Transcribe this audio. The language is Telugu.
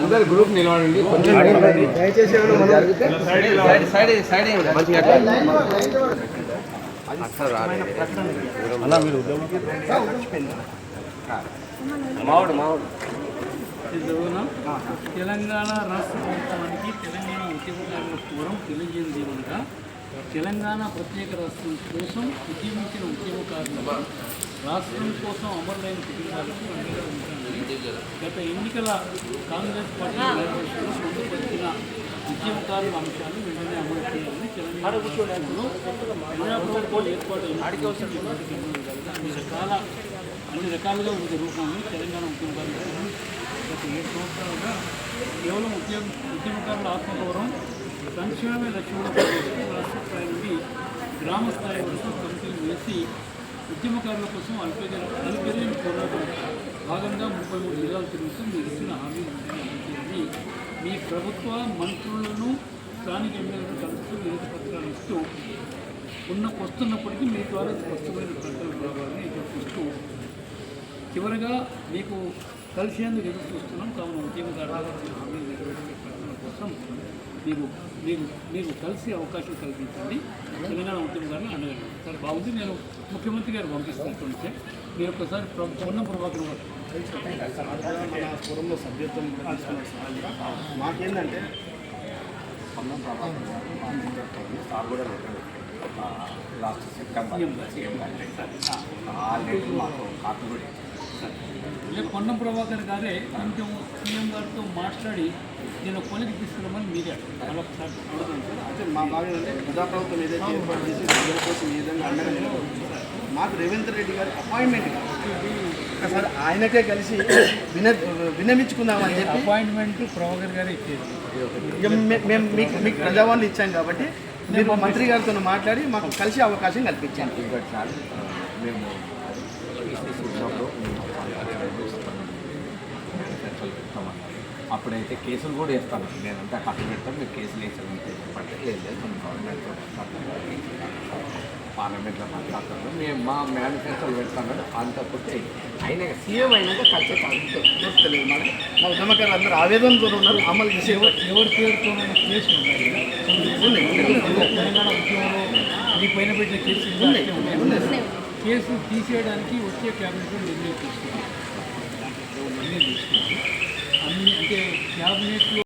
అందరు గ్రూప్ నిలబడండి. దయచేసి తెలంగాణ రాష్ట్ర ప్రభుత్వానికి తెలంగాణ ఉద్యమకారుల ఫోరం తెలియజేది ఏమనగా తెలంగాణ ప్రత్యేక రాష్ట్రం కోసం ఉద్యమించిన ఉద్యమకారులకు రాష్ట్రం కోసం అమరులైన కుటుంబాలకు అండగా ఉంటామని గత ఎన్నికల కాంగ్రెస్ పార్టీ మేనిఫెస్టోలో పొందుపరిచిన ఉద్యమకారుల అంశాలు వెంటనే అమలు చేయాలని తెలంగాణ రాష్ట్రంలో ప్రజాప్రభుత్వాలు ఏర్పాటు అన్ని రకాలుగా వివిధ రూపాన్ని తెలంగాణ ఉద్యమకారులు గత 7 సంవత్సరాలుగా కేవలం ఉద్యమకారుల ఆత్మగౌరవం సంక్షేమమే లక్ష్యంగా రాష్ట్ర స్థాయి నుండి గ్రామ స్థాయి వరకు కమిటీలు వేసి ఉద్యమకారుల కోసం అల్పేరియన్ పోరాటం భాగంగా 33 జిల్లాలు తిరుగుతూ మీరు ఇచ్చిన హామీలు చేయాలని మీ ప్రభుత్వ మంత్రులను స్థానిక ఎమ్మెల్యేలను కలుస్తూ వివిధ పత్రాలు ఇస్తూ వస్తున్నప్పటికీ మీ ద్వారా స్పష్టమైన ప్రకటనలు రావాలని ఎదురుచూస్తూ చివరగా మీకు కలిసేందుకు ఎదురు చూస్తున్నాం. కావున ఉద్యమకారుల హామీలు నెరవేర్చే ప్రకటన కోసం మీకు కలిసి అవకాశం కల్పించండి. తెలంగాణ ఉద్యమకారులు అండగండి. సరే బాగుంది, నేను ముఖ్యమంత్రి గారు పంపిస్తున్నట్టుంటే మీరు ఒకసారి పొన్నం ప్రభాకర్ మన ఫోరంలో సభ్యత్వం మాకేంటంటే పొన్నం ప్రభాకర్ సార్ కూడా లాస్ట్ సెప్టెంబర్ ఆ లెటర్ మాకు కాపీ కూడా పొన్నం ప్రభాకర్ గారే కొంచెం సీఎం గారితో మాట్లాడి నేను కొలికి తీసుకున్నామని మీరే మరొకసారి అంటే మా భాగం అంటే ప్రజాప్రభుత్వం ఏదైతే ఏర్పాటు చేసి ప్రజల కోసం ఏ విధంగా అండగా మాకు రేవంత్ రెడ్డి గారి అపాయింట్మెంట్ ఒకసారి ఆయనకే కలిసి వినమించుకుందామని చెప్పి అపాయింట్మెంట్ ప్రభాకర్ గారే ఇచ్చేది. మేము మీకు ప్రజావాణి ఇచ్చాం కాబట్టి మీరు మంత్రి గారితో మాట్లాడి మాకు కలిసి అవకాశం కల్పించాను. మేము అప్పుడైతే కేసులు కూడా వేస్తాను, నేనంతా కట్టు పెడతాను, మీరు కేసులు వేసామంటే చెప్పంటే లేదు మనం గవర్నమెంట్ పార్లమెంట్లో మాట్లాడుతున్నాం, మేము మా మేనిఫెస్టోలు పెడతామని అంతకపోతే ఆయన సీఎం అయినాక కలిసే తెలియదు మాకు. మా ఉద్యమకారులు అందరూ ఆవేదనతో ఉన్నారు. అమలు చేసే ఎవరి పేరుతో కేసులు ఉన్నాయి తెలంగాణ ఉద్యమంలో మీ పైన పెట్టిన కేసు తీసేయడానికి వచ్చే క్యాబినెట్లో నిర్ణయం తీసుకున్నాం. అన్నీ అంటే క్యాబినెట్లో